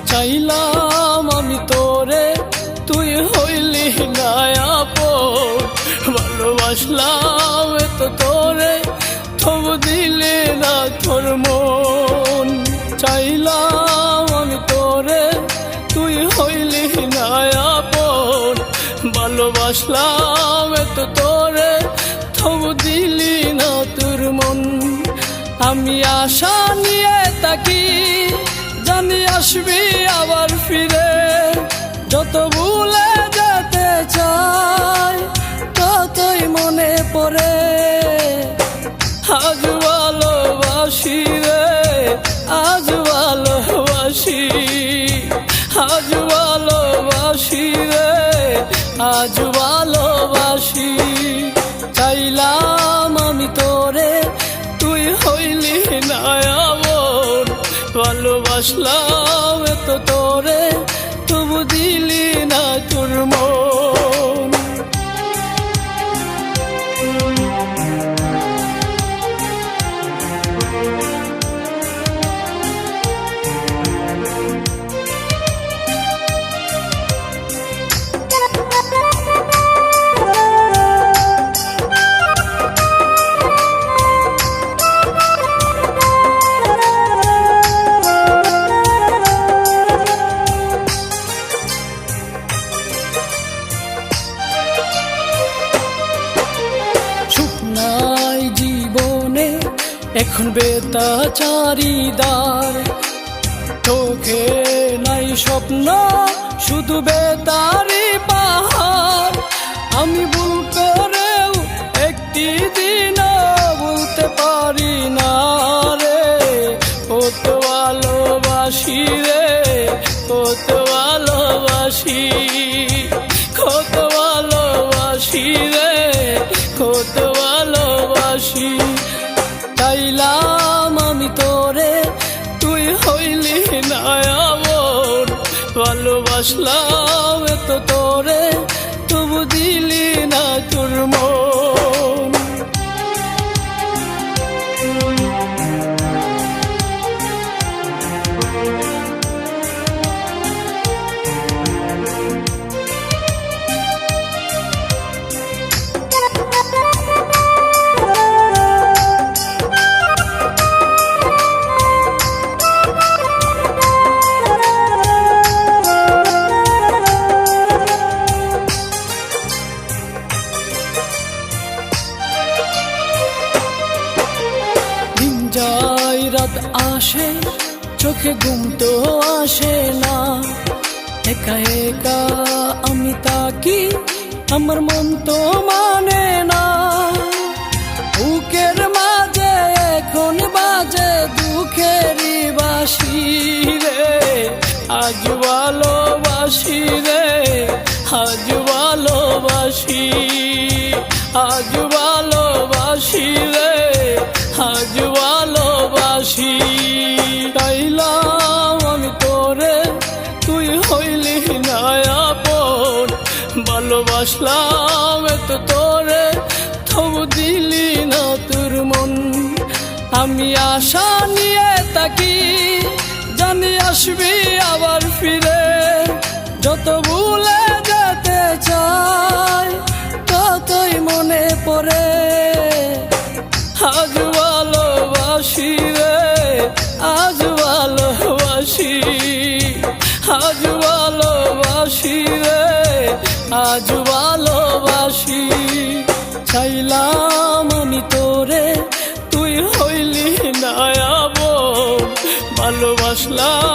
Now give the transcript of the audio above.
চাইলাম আমি তোরে, তুই হইলি না আপন। ভালোবাসলাম তো তোরে, তবু দিলি না তোর মন। চাইলাম আমি তোরে, তুই হইলি না আপন। ভালোবাসলাম তো তোরে, তবু দিলি না তোর মন। আমি আশা নিয়ে থাকি, জানি আসবি আবার ফিরে। যত ভুলে যেতে চাই, ততই মনে পড়ে। আজ ভালোবাসি রে, আজ ভালোবাসি, আজ ভালোবাসি রে, আজ ভালোবাসি। চাইলাম আমি তোরে, তুই হইলি না আপন। ভালোবাসলাম তো তোরে, তবু দিলি না তোর মন। জীবনে এখন বেতাচারিদার, চোখে নাই স্বপ্ন, শুধু বেতারি পাহাড়। আমি ভুল করেও একটি দিনও বলতে পারি না রে, কত ভালোবাসি রে, কত ভালোবাসি, কত ভালোবাসি রে, কত ভালোবাসি। চাইলাম আমি তোরে, তুই হইলি না আপন। ভালোবাসলাম তো তোরে, তবু দিলি না তোর মন। যায় রাত আসে, চোখে ঘুম তো আসে না। একা একা আমি তাকি, আমার মন তো মানে না। বুকের মাঝে এখন বাজে দুঃখেরই বাঁশি রে। আজ ভালোবাসি রে, আজ ভালোবাসি, আজ ভালোবাসি রে, আজ ভালোবাসি। চাইলাম আমি তোরে, তুই হইলি না আপন। ভালোবাসলাম তো তোরে, তবু দিলি না তোর মন। আমি আশা নিয়ে থাকি, জানি আসবি আবার ফিরে। যত ভুলে যেতে চাই, ততই মনে পড়ে। আজ ভালোবাসি রে, আজ ভালোবাসি, আজ ভালোবাসি রে, আজ ভালোবাসি। চাইলাম আমি তোরে, তুই হইলি না আপন। ভালোবাসলাম